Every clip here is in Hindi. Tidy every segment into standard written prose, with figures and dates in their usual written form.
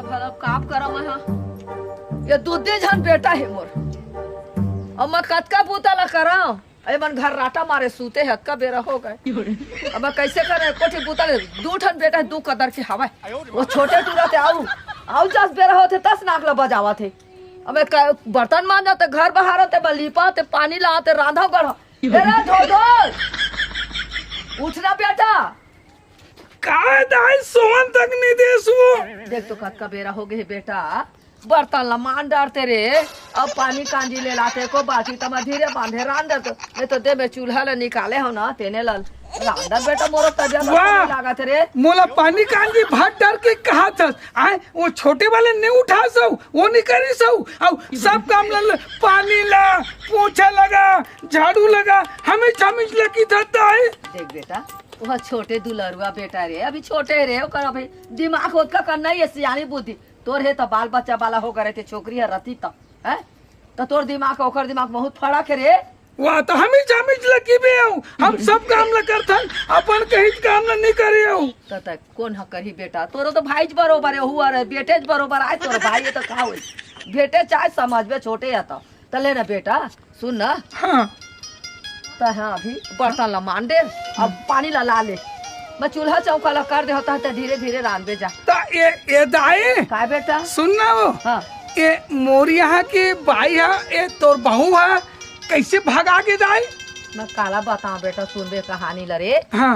भला काम करा मैं ये दूधे झन बेटा है मोर अब मैं कतका पूता ला करा अरे मन घर राटा मारे सूते है हक्का बेरा हो गए अब मैं कैसे करे कोठी पूता ले दू ठन बेटा दू कदर के हवा वो छोटे टूरा थे आओ 10 बेरा होते 10 नाक ला बजावा थे अब मैं बर्तन मांजा ते घर बहार ते बलीपा ते पानी ला ते रांधा गढ़ा बेरा धो धो उठना बेटा काय दाई सोवन तक नहीं देसु देख तो कद का बेरा हो गए बेटा बर्तन ला मान डारते रे अब पानी कांजी ले लाते को बाकी तमा धीरे बांधे रांधर तो नहीं तो दे में चूल्हा ले निकाले हो ना तेने लाल रांधर बेटा मोरो तबियत लगा थे रे मोला पानी कांजी भात डाल के कहा था आए वो छोटे वाले नहीं उठा सो वो नहीं करी सो अब सब काम ला पानी ला पोछा लगा झाड़ू लगा हमें चमिच लगी था देख बेटा वह छोटे दुलरुआ बेटा रे अभी छोटे रे ओकर अभी दिमाग होत का करना ही सियानी बुद्धि तोर है तो बाल बच्चा वाला हो करे थे छोकरी है रती तो है तो तोर दिमाग ओकर दिमाग बहुत फड़क रे वाह तो हमें चमिच लगी बे हम सब काम ला करथन अपन कहीं काम ला नहीं करे तो तक कौन ह करही बेटा तोरो तो भाई बरोबर हुआ रे बेटे बरोबर आए तोर भाई तो का होई बेटे चाहे समझ में छोटे है तो ले ना बेटा सुन ना हाँ तो हाँ अभी बर्तन ला मान दे अब पानी ला ले मैं चूल्हा चौका ला कर दे होता है धीरे धीरे रांधे जा ता ये दाई का बेटा सुनना वो हाँ ये मोर यहाँ के भाई है ये तोर बहू है कैसे भागा के दाई मैं काला बताऊं बेटा सुनबे कहानी लरे हाँ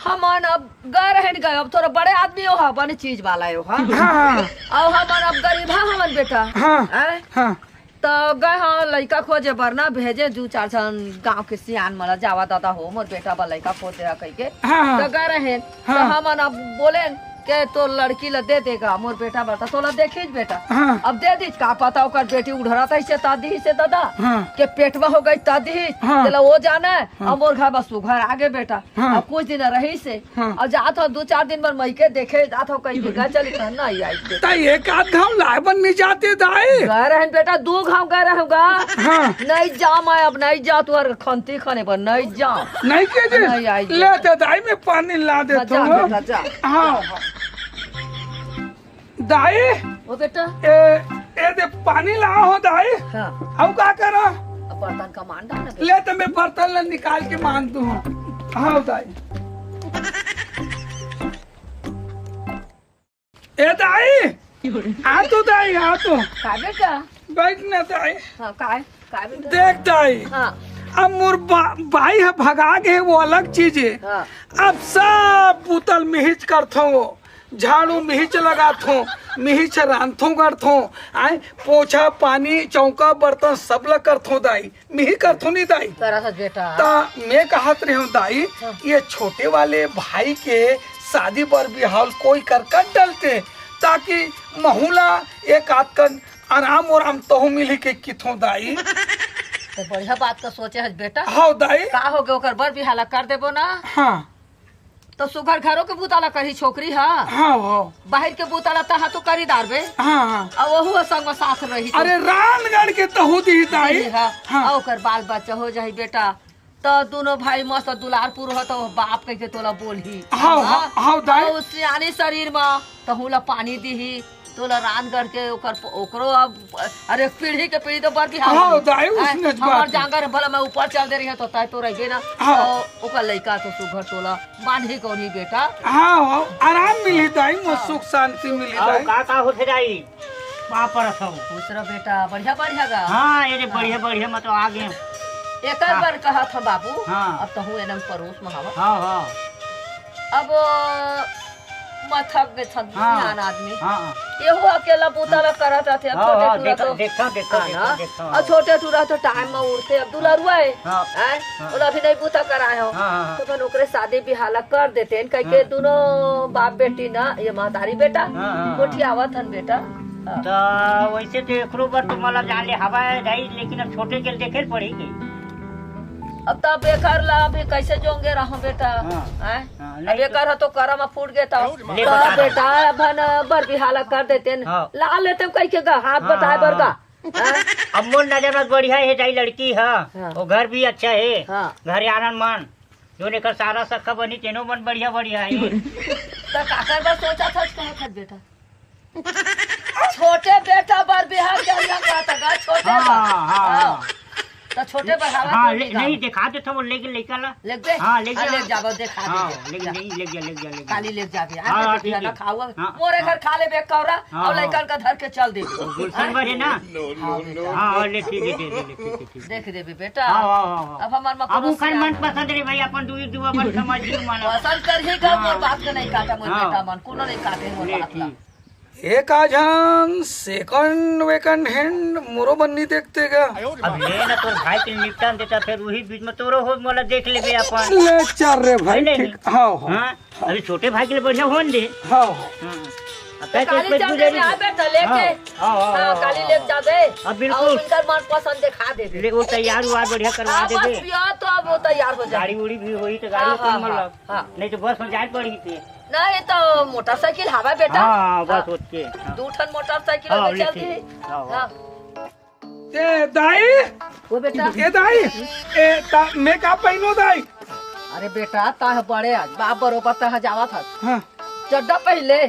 हमन अब गए रहन गए अब थोड़ा बड़े आदमी हो बने चीज वाला हो हाँ हाँ अब हमन अब गरीबा हमन बेटा हाँ हैं? हाँ तो गए हाँ लड़का खोजे बरना भेजे 2-4 जन गांव के सियान मला जावा दादा हो मोर बेटा बा लड़का खोज दे कह के हाँ तो गए रहे तो हाँ। हमन अब बोले के तो लड़की ला दे देगा मोर बेटा बता तो ला देखीज बेटा हाँ। अब दे दीज का पता ओकर बेटी उड़रा से तादी से दादा हाँ। के पेटवा हो गई तादी हाँ। चला वो जाना है अब मोर घर बस घर आगे बेटा हाँ। अब कुछ दिन रही से हाँ। अब जात हो 2-4 दिन पर मईके देखे जात हो कहीं बिगा चली नहीं आई ता एक आध घाव लाइबन नहीं जाते दाई गए रहन बेटा 2 घाव गए रहूंगा हाँ। नहीं जा मैं अब नहीं जा तू खंती खाने पर नहीं जा नहीं के जे नहीं आई ले दे दाई में पानी ला दे जा तुम बेटा जा हाँ दाई ओ बेटा ए दे पानी ला हो दाई हाँ अब का करा अब बर्तन का मान डाल ना बेटा। ले तो मैं बर्तन ला निकाल के मान दूं हाँ दाई ए दाई आ तो दाई आ तो का बेटा बैठ ना दाई हाँ का बेटा देख दाई हाँ अब मोर भाई है भगा गए वो अलग चीज है हाँ अब सब पुतल मिहिच करथो झाड़ू मिहिच लगाथो मिहिच रांधो करथो आए पोछा पानी चौका बर्तन सब लग करथो दाई मिही करथो नहीं दाई तरह से बेटा ता मैं कहत रही हूँ दाई ये छोटे वाले भाई के शादी पर भी हाल कोई कर डलते ताकि महूला एक आध कन आराम और तो मिली के किथो दाई तो बढ़िया बात का सोचे है बेटा हाँ दाई का हो गए ओकर बर भी हाला कर देबो ना हाँ तो सुगर घरों के बूताला करी छोकरी हाँ हाँ हाँ बाहर के बूताला तहा तो करी दारबे हाँ हाँ अब वहु संग में साथ रही तो। अरे रानगढ़ के तो होती दाई हाँ हाँ। और ओकर बाल बच्चा हो जाही बेटा तो दोनों भाई मस्त दुलारपुर हो तो बाप कह के तोला बोलही हाँ हाँ हाँ दाई और सियानी शरीर में तो हुला पानी दीही तोला रान करके ओकरो अब अरे पीढ़ी के पीढ़ी तो बढ़ भी हाँ दाई उसने हमार जांगर भला मैं ऊपर चल दे रही है तो ताई तो रही ना हाँ। तो ओकर लइका तो सुघर तोला बांधी कोनी बेटा हाँ हाँ आराम मिली दाई मो सुख शांति मिली आओ दाई का होते जाई वहाँ पर हूँ दूसरा बेटा बढ़िया बढ़िया गा हाँ ये बढ़िया बढ़िया मतलब आ गए एक बार कहा था बाबू हाँ। अब तो हूँ एकदम परोस में हवा हाँ हाँ अब मथक में थक हाँ। आदमी हाँ एहो अकेला पुताला करत रहते अब हाँ छोटे टूरा तो देखो देखो हाँ ना? देखो और छोटे टूरा तो टाइम में उड़ते अब दुलरुआ है हाँ। हैं? हाँ। और अभी नहीं बूता कराए हो हाँ, हाँ। तो अपन ओकरे शादी बिहाला कर देते हैं कह के दोनों बाप बेटी ना ये महतारी बेटा हाँ, हाँ, कोठी आवत हन बेटा हाँ। तो वैसे तो एकरो बार तो मला जान ले हवा है जाई लेकिन अब छोटे के देखे पड़ेगी अब तब बेकार ला अभी कैसे जोंगे रहो बेटा हाँ। हैं? हाँ, अब नहीं बेकार है तो करा में फूट गया था ले तो बता। बेटा भन बर बिहाला कर देते हैं हाँ। ला लेते कह के गा हाथ हाँ, बताए बर का हैं? अब मोर नजर में बढ़िया है जाई लड़की है हाँ। वो घर भी अच्छा है हाँ। घर आनंद मान जो लेकर सारा सखा बनी तेनो मन बढ़िया बढ़िया है तो काकर बस सोचा था कहा था बेटा छोटे बेटा बार बिहार के अंदर का था छोटे हाँ। तो छोटे पर हवा हाँ नहीं दिखा दे वो लेके लेकर ला लेग दे हाँ लेके ले जाबो देखा हाँ दे ले जा काली ले जाबे हाँ, आ ठीक है। ना खाओ हाँ। मोरे घर खा ले बेक कौरा हाँ, और लइकन का धर के चल दे गुलशन भर है ना हाँ ले ठीक है ठीक देख देबे बेटा हाँ अब हमार में अब उखन मन पसंद रे भाई अपन दुआ पर समझ लियो माना पसंद कर ही का मोर बात के नहीं काटा मोर हाँ। बेटा मन कोनो नहीं काटे मोर ले बात ला ठीक एक आजान सेकंड वेकंड हैंड मोरो बन्नी देखते का अब ले ना तोर भाई के निपटान देता फिर वही बीच में तोरो हो मोला देख लेबे अपन ले चल रे भाई नहीं, ठीक हाँ हाँ अभी छोटे भाई के लिए बढ़िया होन दे हाँ अब कैसे काली पेट चल गुजरी दे आ बेटा लेके हां काली ले जा दे अब बिल्कुल। और उनकर मन पसंद दिखा दे ले वो तैयार हुआ बढ़िया करवा बस देबे पिया तो अब वो तैयार हो जाए गाड़ी उड़ी भी हुई तो गाड़ी हाँ, पर हाँ, मतलब हाँ। नहीं तो बस में जाए पड़ी थी नहीं तो मोटरसाइकिल हवा बेटा हाँ बस होते दो ठन मोटरसाइकिल हाँ, में ले चलती ठीक। हाँ, हाँ ए दाई वो बेटा ए दाई मैं का पहनो दाई अरे बेटा ता बड़े आज बाप बरोबर ता जावा था हाँ चड्डा पहले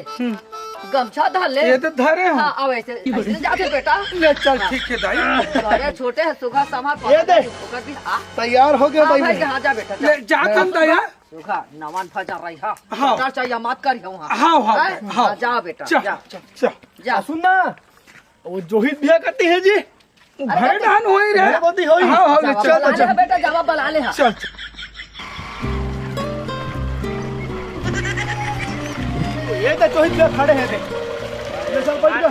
गमछा धर ले ये तो धरे हैं हाँ अब ऐसे ऐसे जाते बेटा ले चल ठीक है दाई बड़े छोटे हैं सुखा संभाल ये दे। ओकर भी हाँ तैयार हो गया हाँ दाई भाई मैं। हाँ जा बेटा ले जा कम दाया सुखा नवान फजा रही हाँ हाँ। डर चाहिए मत करियो वहाँ हाँ हाँ हाँ? हाँ हाँ, जा बेटा चल जा चल जा सुनना वो जोहित भैया करती है जी भरे डान होई रे भरे बोती होई। हाँ हाँ ले जावा चल बुला ले चल हाँ, बेटा जावा बुला ले हाँ चल ये तो जोहित भैया खड़े हैं देख ये सब बैठ जा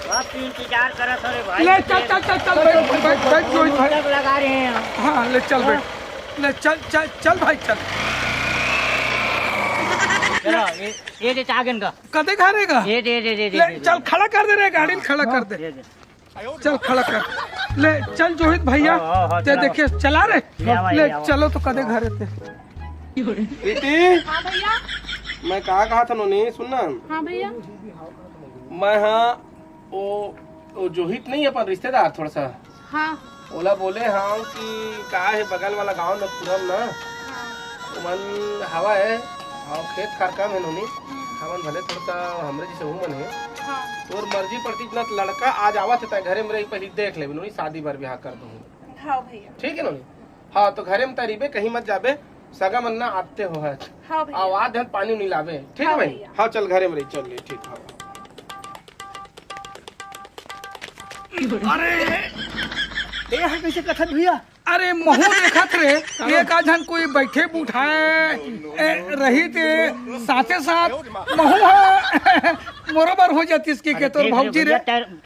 बस की इंतजार करा सरे भाई ले चल चल चल चल बैठ जोई भाई सब लगा रहे हैं हाँ ले चल बैठ ले चल चल चल भाई चल चलो ये दे आगन का कदे खारेगा ये दे दे दे ले चल खड़ा कर दे रे गाड़ी खड़ा कर दे चल खड़ा कर ले चल जोहित भैया हाँ, ते चलाओ। देखिए चला रे ले आवा, ले ले आवा। चलो तो कदे घरे थे प्रीति मैं कहा था नोनी सुनना हाँ भैया मैं हाँ वो जोहित नहीं है अपन रिश्तेदार थोड़ा सा हाँ ओला बोले हाँ कि कहा है बगल वाला गांव न पूरम ना मन हवा है हाँ खेत खार काम है नोनी हमन भले थोड़ा सा हमरे जैसे हूँ मन है हाँ और मर्जी पड़ती इतना लड़का आज आवा थे घरे में रही पहले देख ले नोनी शादी बार ब्याह कर दूंगी हाँ भैया ठीक है नोनी हाँ तो घरे में तरीबे कहीं मत जाबे सगा मन्ना आते हो है हाँ भैया आवाज है पानी नहीं लावे ठीक है हाँ भाई भैया। हाँ चल घरे में रही चल ले ठीक है अरे ये कैसे कथन भैया अरे महू देखत रे एक आधन कोई बैठे बुठाए रही थे साथे साथ महू है बरोबर हो जाती इसकी के तोर भौजी रे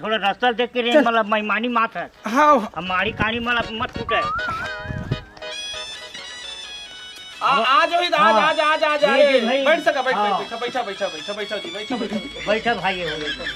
थोड़ा रास्ता देख के रे मतलब मेहमानी मात है हाँ हमारी कहानी मतलब मत टूटे आ जाओ इधर आ जा आ जा आ जा ये जी भाई। बैठ सका बैठ हाँ। बैठ बैठा बैठा बैठा बैठा जी बैठा बैठा बैठा भाई हो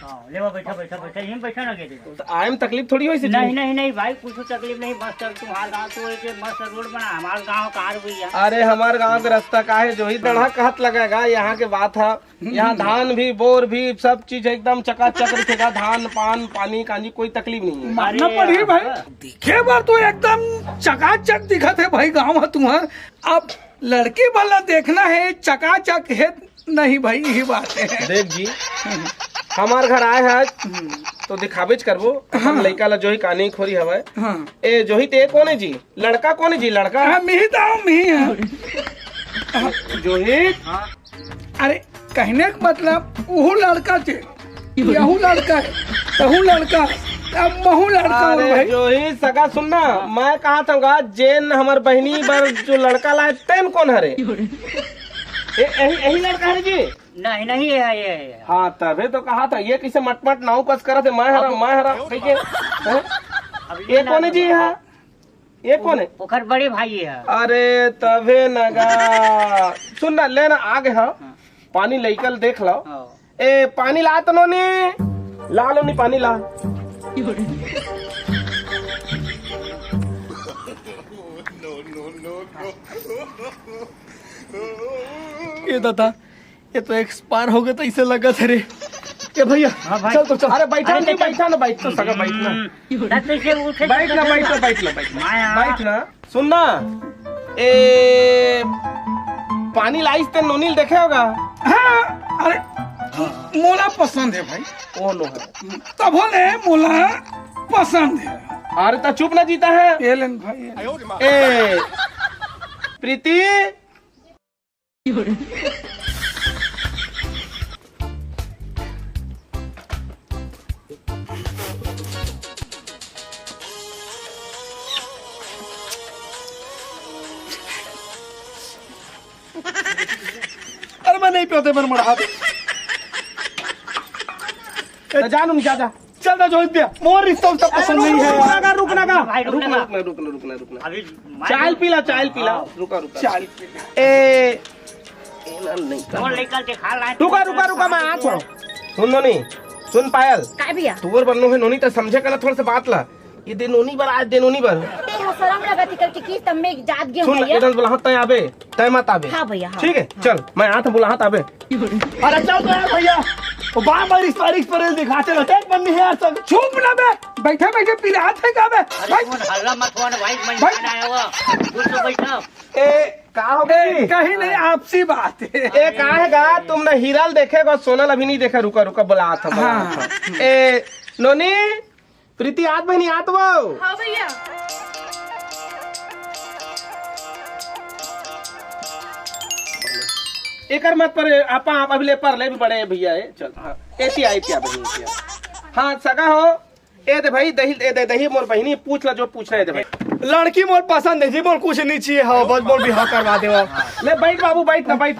हाँ ले बैठा बैठा बैठा यहीं बैठा ना के दे तो आए में तकलीफ थोड़ी हुई नहीं नहीं नहीं भाई कुछ तकलीफ नहीं बस चल तुम्हारा गाँव तो एक मस्त रोड बना हमारा गाँव कार भैया अरे हमारे गांव के रास्ता का है जो ही दढ़ा कहत लगेगा यहाँ के बात है यहाँ धान भी बोर भी सब चीज एकदम चकाचक रखेगा धान पान पानी कानी कोई तकलीफ नहीं है मानना पड़ी भाई दिखे बार तो एकदम चकाचक दिखत है भाई गाँव तुम्हार अब लड़की वाला देखना है चकाचक है नहीं भाई यही बात है देख जी हमारे घर आए हैं तो दिखाबेच करबो हम लड़का ला जो ही कहानी खोरी हवा हाँ ए जो ही ते कौन है जी लड़का कौन है जी लड़का हाँ मिही दाओ मिही है जो ही अरे कहने का मतलब वो लड़का थे यहू लड़का है तहू लड़का अब महू लड़का हो अरे भाई जो ही सगा सुनना मैं कहा था जेन हमार बहनी बर जो लड़का लाए तेन कौन हरे यही लड़का है जी नहीं नहीं है ये हाँ तभी तो कहा था ये किसे मटमट नाव कस करा थे मैं हरा कैसे हैं? अब ये कौन है जी यहाँ ये कौन है पोखर बड़े भाई है अरे तभे नगा सुन ना लेना आगे हाँ पानी लेकल देख लो ए पानी ला तो नोनी ला लो नी पानी ला ये दादा ये तो एक्सपायर हो गया तो इसे लगा था रे ए भैया हाँ भाई। चल तो चल अरे बैठा अरे नहीं चल। बैठा ना बैठ तो सगा बैठना बैठ ना बैठ ना बैठ ना बैठ ना बैठ ना सुन ना ए पानी लाइस ते नोनील देखे होगा हाँ अरे मोला पसंद है भाई। ओ नो है तब ने मोला पसंद है। अरे तो चुप ना जीता है। ये लेन भाई। ए प्रीति अरे मैं नहीं पीते मैं मरा दे। जानू जा जा चल ना जोहित भैया मोर रिश्ता उसका पसंद नहीं है। रुकना भाई रुकने का। रुकना अभी चाय पीला रुका चल ए नहीं फोन लेकर के खा लाए। रुका मैं आ छोड़ो। सुन नोनी सुन पायल काय भैया तुवर बननो है नोनी तो समझे कला थोड़ा सा बात ला। ये दे नोनी बर आज दे नोनी बर शरम लगती करके की तब में जात गया सुन भैया। इधर बुलाहत तय आबे तय मत आबे। हाँ भैया हाँ। ठीक है चल मैं आ तो बुलाहत आबे। अरे चल तो यार भैया वो बार बार इस तारीख पर दिखाते रहते हैं बन्नी है यार सब चुप ना बे बैठे बैठे पी रहा थे क्या बे अरे फोन हल्ला मत होने भाई मैं आया हुआ दूर से बैठा। ए का हो गई कहीं नहीं आपसी बात है। ए का हैगा तुमने हीराल देखेगा सोनल अभी नहीं देखा। रुका बुलाहत हम हाँ। ए नोनी प्रीति आत बहनी आत वो हाँ भैया। एकर मत पर आपा आप अभी ले पर ले भी बड़े भैया है चल हाँ ऐसी आई क्या बहनी ऐसी हाँ सगा हो ए दे भाई दही मोर बहनी पूछ ला जो पूछना है दे भाई। लड़की मोर पसंद है जी मोर कुछ नहीं चाहिए। हाँ बस बोल भी हाँ करवा दे। ले बैठ बाबू बैठ ना बैठ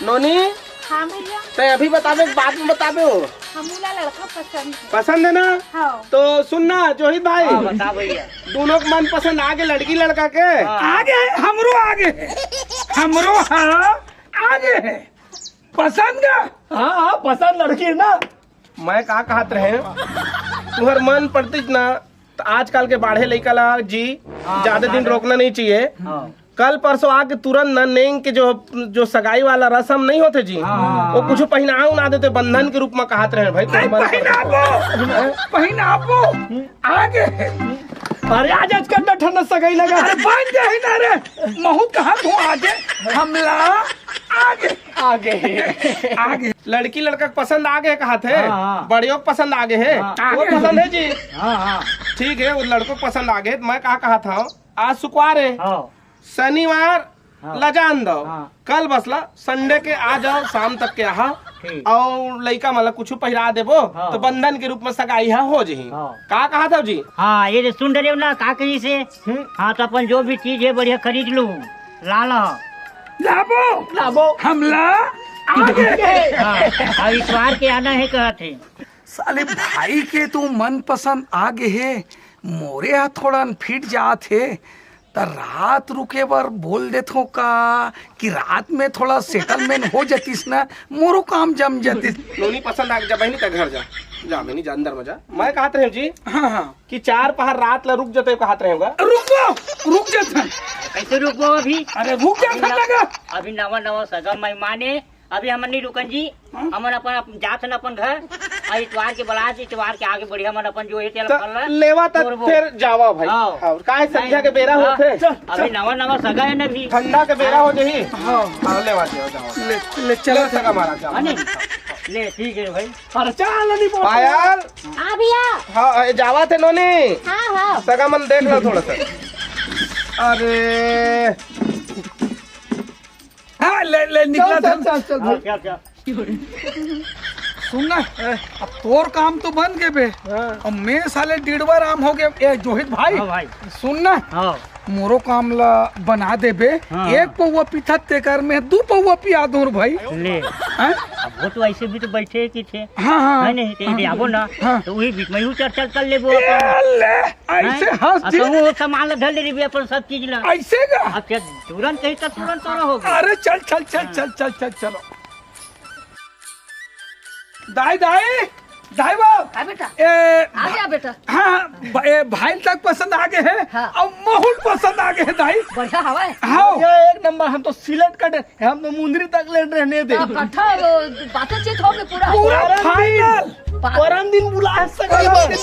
नोनी हाँ भैया तो अभी बतावे बाद में बतावे हो हमूला लड़का पसंद है। पसंद है ना। हाँ तो सुनना जोहित भाई बता भैया दोनों को मन पसंद आगे लड़की लड़का के आगे है हमरो आगे है हमरो हाँ आगे है पसंद का। हाँ पसंद लड़की है ना। मैं का कहत रहे तुम्हार मन पड़ती ना तो आजकल के बाढ़े लड़का ला जी ज्यादा दिन रोकना नहीं चाहिए। कल परसों आके तुरंत न नेंग के जो सगाई वाला रस्म नहीं होते जी वो कुछ पहनाऊ ना देते बंधन के रूप में कहत रहे भाई पहनाबो आगे है। अरे आज ठंडा ठंडा सगाई लगा बन जाए ना रे महू कहा तू आगे हमला आगे आगे लड़की लड़का पसंद आगे कहा थे बड़ियों को पसंद आगे है वो पसंद है जी। ठीक है वो लड़कों को पसंद आगे मैं कहा था आज शुक्रवार है शनिवार लजान दो कल बसला संडे के आ जाओ शाम तक के यहाँ और लड़का मतलब कुछ पहरा देबो तो बंधन के रूप में सगाई हो जी। का कहा था जी। हाँ ये सुन रहे हो ना का कहीं से। हाँ तो अपन जो भी चीज है बढ़िया खरीद लूँ लाबो हमला आगे और इतवार के आना है कहा थे। साले भाई के तू मन पसंद आगे है मोरे यहाँ थोड़ा फिट जात है तो रात रुके बार बोल देते का कि रात में थोड़ा सेटलमेंट हो जातीस ना मोरो काम जम जातीस। नोनी पसंद आ जा बहनी का घर जा बहनी जा अंदर में जा। मैं कहते रहे जी हाँ कि 4 पहर रात ला रुक जाते कहते रहे रुक जाता कैसे रुको अभी। अरे रुक जाता लगा अभी नवा सगा मेहमान है अभी हमन नहीं रुकन जी। हमन अपन जात न अपन घर और इतवार के बलात इतवार के आगे बढ़िया हमन अपन जो है लेवा तक फिर जावा भाई। और काहे संध्या के बेरा होते अभी नवा सगा है ना भी ठंडा के बेरा हो जही। हाँ लेवा जाओ ले चलो सगा मारा जाओ ले ठीक है भाई। अरे चल नहीं पायल हाँ भैया हाँ जावा थे नोनी हाँ हाँ सगा मन देख लो थोड़ा सा। अरे हाँ ले निकला था चल भाई क्या सुनना अब तोर काम तो बन गए बे अब मैं साले 1.5 बार आम हो गए। ए जोहित भाई भाई सुनना मोरो काम ला बना दे बे। एक पौवा पीथा तेकर में 2 पौवा पिया दूर भाई ले। अब वो तो ऐसे भी तो बैठे की थे। हाँ है नहीं ते आबो ना तो वही बीच में ही चर्चा कर ले वो ऐसे हंस दी वो सामान धर ले भी अपन सब चीज ला ऐसे का। अब क्या तुरंत कहीं तो तुरंत तो होगा। अरे चल चलो दाई बाप हाँ बेटा ए आ गया बेटा। हाँ भाई तक पसंद आगे है हाँ। और महूल पसंद आगे है दाई। बढ़िया हवा है। हाँ एक नंबर हम तो सिलेक्ट कर हम तो मुंदरी तक ले रहने दे कट्ठा बातचीत होगी पूरा फाइनल परम दिन बुला है सगाई में।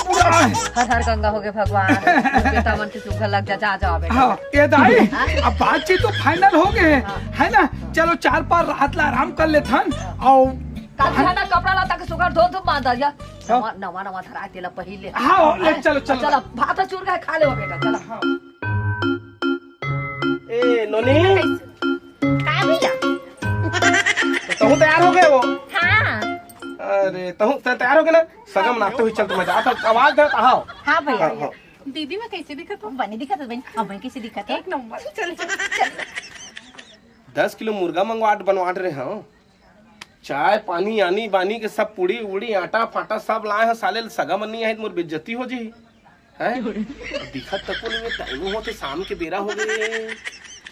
हर हर गंगा हो गए भगवान। बेटा मन के सुखा लग जा जाओ बेटा। हाँ ये दाई अब बातचीत तो फाइनल हो गए है ना। चलो 4-5 रात ला आराम कर ले थन और खाना कपड़ा ला ताकि सुखा धो धो बांध दिया। नवा नवा धरा तेला पहिले। हाँ ले चलो चलो चलो भात चूर के खा ले हो बेटा चलो। ए नोनी का भैया? तहु तैयार हो गए वो? हाँ अरे तहु तैयार हो गए ना? सगम नाते हुई चल तुम जा आवाज दे आओ। हाँ भैया। हाँ। दीदी मैं कैसे दिखत हूँ? बनी दिखत है बहन। अब बहन कैसे दिखत है? एक नंबर। चल चल चल। 10 किलो मुर्गा बनवाट रहे हैं। चाय पानी आनी बानी के सब पुड़ी उड़ी आटा फाटा सब लाए हैं। साले सगा मन्नी है मोर बेइज्जती हो जी है। दिखत तक नहीं है। टाइम होते शाम के बेरा हो गए।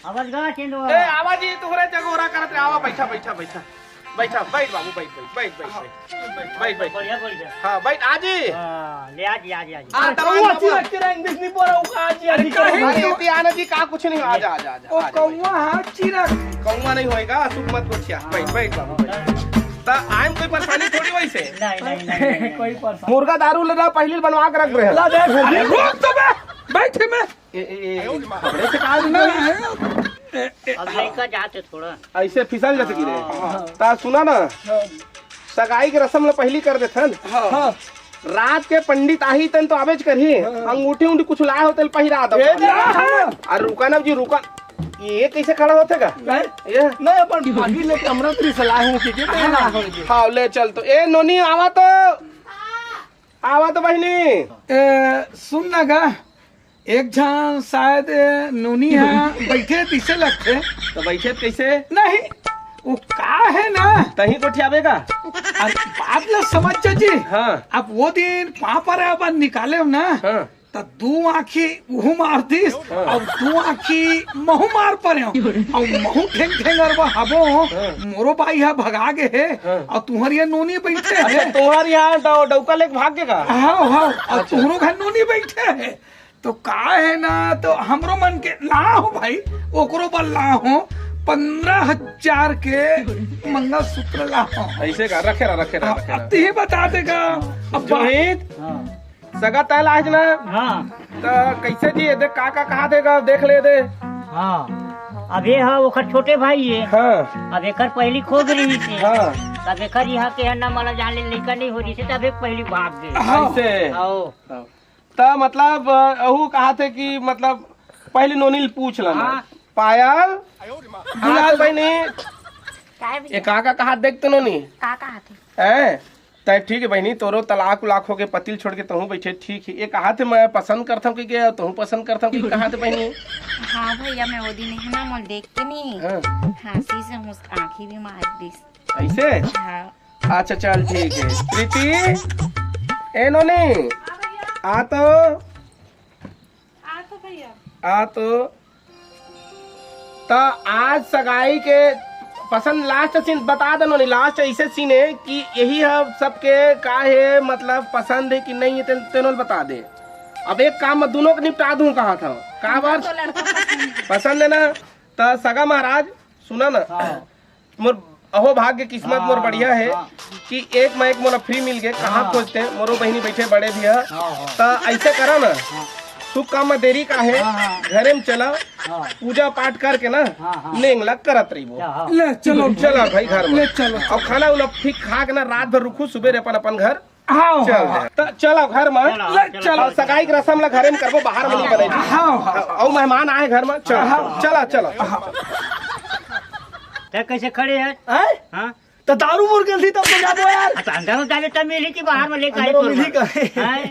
आवाज गा चेंडो ए आवाज ये तोहरे जगोरा करत रे। आवा बैठा बैठा बैठा बैठा बैठ बाबू बैठ बैठ बैठ बैठ बैठ बैठ बढ़िया बढ़िया। हाँ बैठ आजी। हां ले आजी आजी आजी। आ दवा अच्छी लगती है इंग्लिश नहीं बोल रहा हूं आजी आजी अरे आना जी का कुछ नहीं। आजा आजा आजा। ओ कौवा हाँ चिरक कौवा नहीं होएगा। सुख मत पूछिया। बैठ बैठ बाबू बैठ। आम कोई परेशानी थोड़ी वैसे नहीं कोई परेशानी। मुर्गा दारू लेना पहले बनवा के रख रहे ला दे अरे रोक तो बे बैठे में खबरे से कहा अब लड़का जाते थोड़ा ऐसे फिसल जैसे गिरे। ता सुना ना सगाई के रस्म पहली कर देथन। रात के पंडित आही तन तो आवेज करही अंगूठी उंठी कुछ लाए होते पहिरा दो। और रुका ना जी रुका। ये कैसे खड़ा होते का? ये नहीं अपन भागी ले कमरा तेरी सलाह हूं कि हाँ ले चल तो। ए नोनी आवा तो बहनी। सुन ना गा एक जन शायद नोनी है बैठे तीसे लगते तो बैठे कैसे नहीं वो का है ना तही को ठियावेगा। बात ल समझ जी। हाँ अब वो दिन पापर अपन निकाले ना हाँ तो 2 आँखी उहू मार दिस और 2 आँखी महू मार पड़े और महू ठेंग ठेंग और हबो मोरो भाई है भगा गे है और तुम्हारी नोनी बैठे है। तुम्हारे यहाँ डौका लेके भाग गएगा। हाँ हाँ और तुम्हारो घर नोनी बैठे है तो का है ना तो हमरो मन के ला हो भाई ओकरो पर ला हो 15,000 के मंगलसूत्र ला हो। ऐसे का रखे रखे अब ही बता देगा अब जोहित सगा तय लाज ना। हां तो कैसे जी देख का कहा देगा देख ले दे। हां अब ये है ओकर छोटे भाई है। हाँ अब एकर पहली खो गई थी। हाँ तब एकर यहाँ के ना माला जाने लड़का नहीं हो रही थी तब एक पहली भाग गई। ऐसे आओ तो मतलब अहू कहा थे कि मतलब पहले नोनील पूछ लेना। हाँ। पायल बुला बहनी का भैया? ये का कहा देख तो नोनी का कहा थे? है तय ठीक है बहनी तोरो तलाक उलाक हो के पतिल छोड़ के तहू बैठे ठीक है। ये कहा थे मैं पसंद करता हूँ कि क्या तहू पसंद करता हूँ कि कहा थे बहनी। हाँ भैया मैं वो दिन है ना मोल देख के नहीं हाँ। हंसी से मुझ आँखी भी मार दी। ऐसे हाँ अच्छा चल ठीक है। प्रीति ए नोनी आ तो आज सगाई के पसंद लास्ट सीन बता दो नोनी। लास्ट ऐसे सीन है कि यही है सबके का है मतलब पसंद है कि नहीं है तेनों बता दे। अब एक काम मैं दोनों को निपटा दूं कहा था का बार तो लड़का पसंद है ना। तो सगा महाराज सुना ना मोर अहो भाग्य किस्मत मोर बढ़िया है कि एक में एक मोरा फ्री मिल गए। कहाँ खोजते मोरो बहनी बैठे बड़े भी है। तो ऐसे करा ना शुभ काम में देरी का है घरे में चला पूजा पाठ करके ना लेंग लग करत रही वो। ले चलो चला भाई घर में ले चलो और खाना उना ठीक खा के ना रात भर रुकू सुबह अपन अपन घर हाँ चल चलो घर में चलो सगाई के रस्म ला घरे में करबो बाहर में नहीं बने। और मेहमान आए घर में चलो चला चलो कैसे खड़े हैं? हाँ तो दारू मुर्गे थी तब तो जाबो यार। अंदर में डाले तब मिली कि बाहर में लेकर अंदर में मिली का? आए